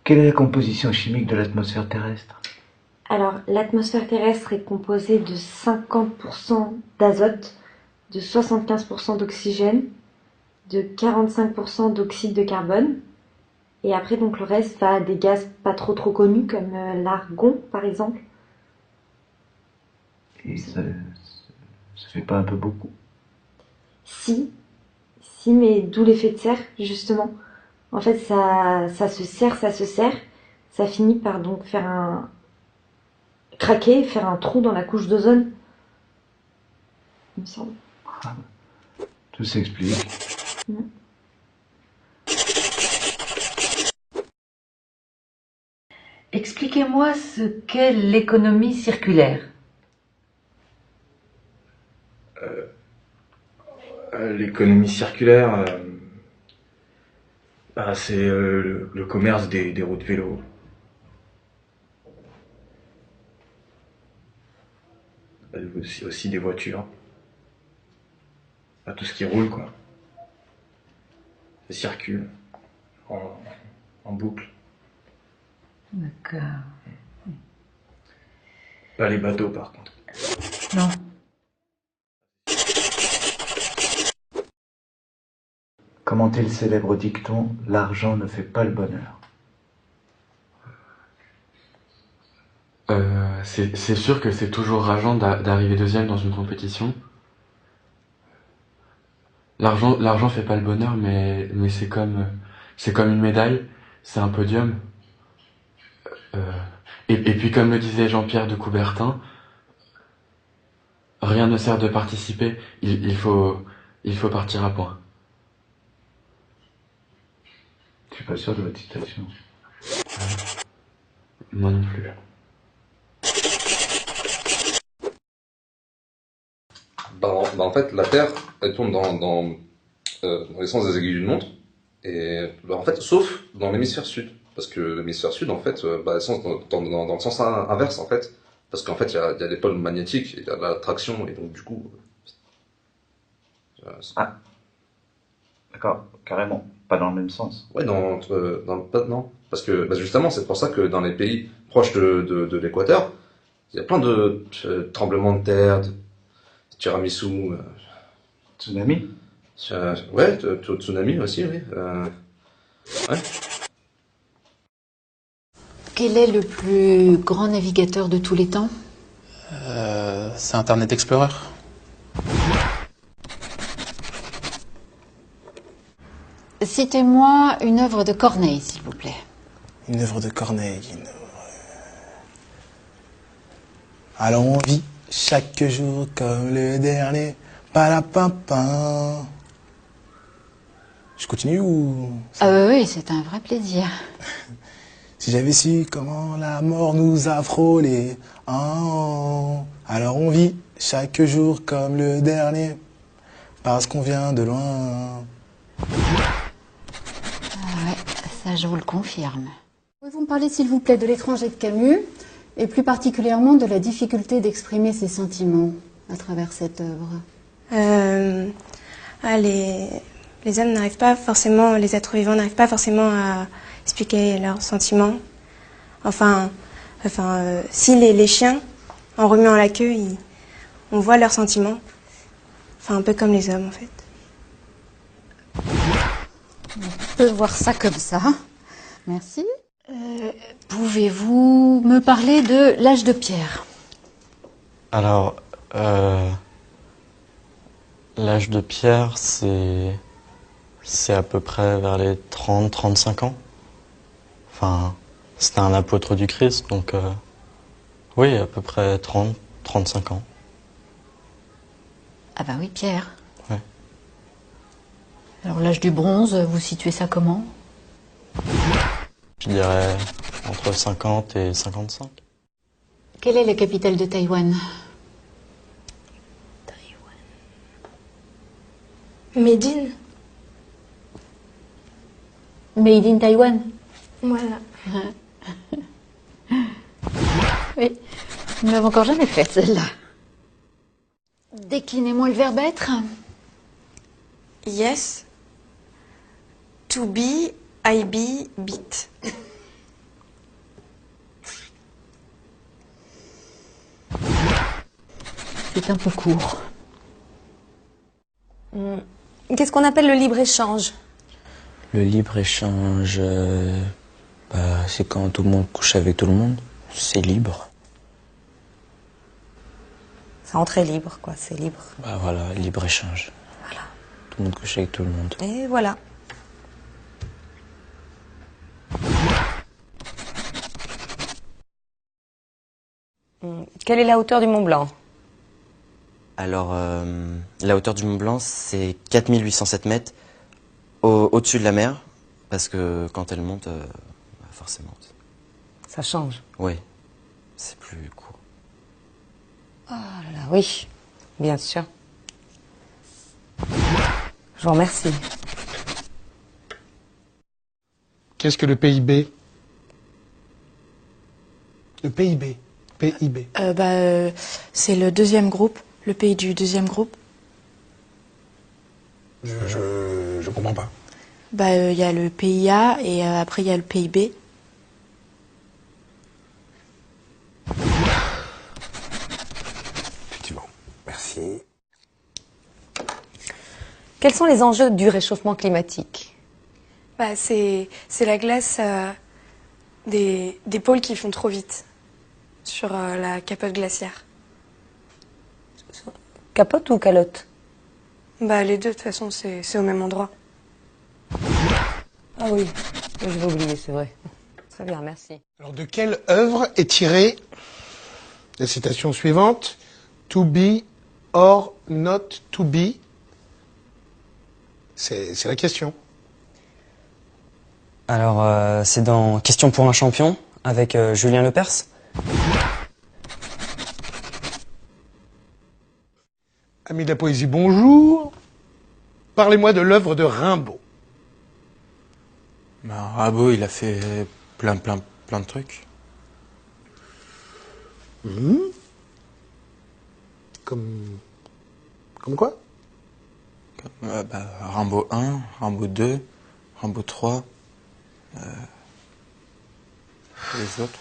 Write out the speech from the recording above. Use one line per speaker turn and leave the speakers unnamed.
Quelle est la composition chimique de l'atmosphère terrestre?
Alors, l'atmosphère terrestre est composée de 50% d'azote, de 75% d'oxygène, de 45% d'oxyde de carbone. Et après, donc, le reste va à des gaz pas trop connus, comme l'argon, par exemple.
Et ça fait pas un peu beaucoup?
Si, si, mais d'où l'effet de serre, justement. En fait, ça se serre, ça finit par donc craquer, faire un trou dans la couche d'ozone, il me semble.
Ah, tout s'explique.
Mm.
Expliquez-moi ce qu'est l'économie circulaire.
L'économie circulaire, c'est le commerce des roues de vélo. Aussi des voitures. Tout ce qui roule, quoi. Ça circule en boucle.
D'accord.
Pas les bateaux, par contre.
Non.
Comment est le célèbre dicton « l'argent ne fait pas le bonheur ».
C'est sûr que c'est toujours rageant d'arriver deuxième dans une compétition. L'argent fait pas le bonheur, mais c'est comme une médaille, c'est un podium. Et puis comme le disait Jean-Pierre de Coubertin, rien ne sert de participer, il faut partir à point.
Je suis pas sûr de votre citation.
Moi non plus.
En fait, la Terre, elle tourne dans les sens des aiguilles d'une montre, et en fait, sauf dans l'hémisphère sud. Parce que l'hémisphère sud, en fait, elle sens dans le sens inverse, en fait. Parce qu'en fait, il y a des pôles magnétiques, il y a de l'attraction, et donc du coup...
Ah, d'accord, carrément, pas dans le même sens.
Ouais, pas non. Parce que justement, c'est pour ça que dans les pays proches de l'équateur, il y a plein de tremblements de terre, de tiramisu,
Tsunami?
ouais, tsunami aussi, oui. Ouais.
Quel est le plus grand navigateur de tous les temps?
C'est Internet Explorer.
Citez-moi une œuvre de Corneille, s'il vous plaît.
Une œuvre de Corneille. Alors on vit chaque jour comme le dernier. Palapimpin. Je continue ou...
Ah oui, c'est un vrai plaisir.
Si j'avais su comment la mort nous a frôlés. Alors on vit chaque jour comme le dernier. Parce qu'on vient de loin.
Ah ouais, ça je vous le confirme.
Pouvez-vous me parler, s'il vous plaît, de l'étranger de Camus, et plus particulièrement de la difficulté d'exprimer ses sentiments à travers cette œuvre?
Les hommes n'arrivent pas forcément, les êtres vivants n'arrivent pas forcément à expliquer leurs sentiments. Si les chiens, en remuant la queue, on voit leurs sentiments. Enfin, un peu comme les hommes, en fait.
On peut voir ça comme ça. Merci. Pouvez-vous me parler de l'âge de pierre?
Alors, l'âge de pierre, c'est à peu près vers les 30-35 ans. Enfin, c'était un apôtre du Christ, donc oui, à peu près 30-35 ans.
Ah bah oui, pierre.
Ouais.
Alors l'âge du bronze, vous situez ça comment?
Je dirais entre 50 et 55.
Quelle est la capitale de Taïwan?
Médine.
Made in Taïwan.
Voilà.
Oui, nous ne l'avons encore jamais faite, celle-là. Déclinez-moi le verbe être.
Yes. To be, I be, beat.
C'est un peu court.
Qu'est-ce qu'on appelle le libre-échange?
Le libre-échange, c'est quand tout le monde couche avec tout le monde. C'est libre.
C'est entrée libre, quoi, c'est libre.
Bah voilà, libre-échange.
Voilà.
Tout le monde couche avec tout le monde.
Et voilà. Quelle est la hauteur du Mont Blanc?
Alors, la hauteur du Mont Blanc, c'est 4807 mètres au-dessus de la mer, parce que quand elle monte, forcément.
Ça change.
Oui, c'est plus court.
Oh là là, oui, bien sûr. Je vous remercie.
Qu'est-ce que le PIB? Le PIB. PIB.
C'est le deuxième groupe, le pays du deuxième groupe.
Je comprends pas.
Il y a le PIA et après il y a le PIB.
Effectivement. Merci.
Quels sont les enjeux du réchauffement climatique?
C'est la glace des pôles qui font trop vite sur la capote glaciaire.
Capote ou calotte?
Les deux, de toute façon, c'est au même endroit.
Ah oui, je vais oublier, c'est vrai. Très bien, merci.
Alors, de quelle œuvre est tirée la citation suivante? To be or not to be? C'est la question.
Alors, c'est dans Question pour un champion, avec Julien Lepers.
Amis de la poésie, bonjour. Parlez-moi de l'œuvre de Rimbaud.
Rimbaud, il a fait plein de trucs.
Comme quoi?
Rimbaud 1, Rimbaud 2, Rimbaud 3, les autres.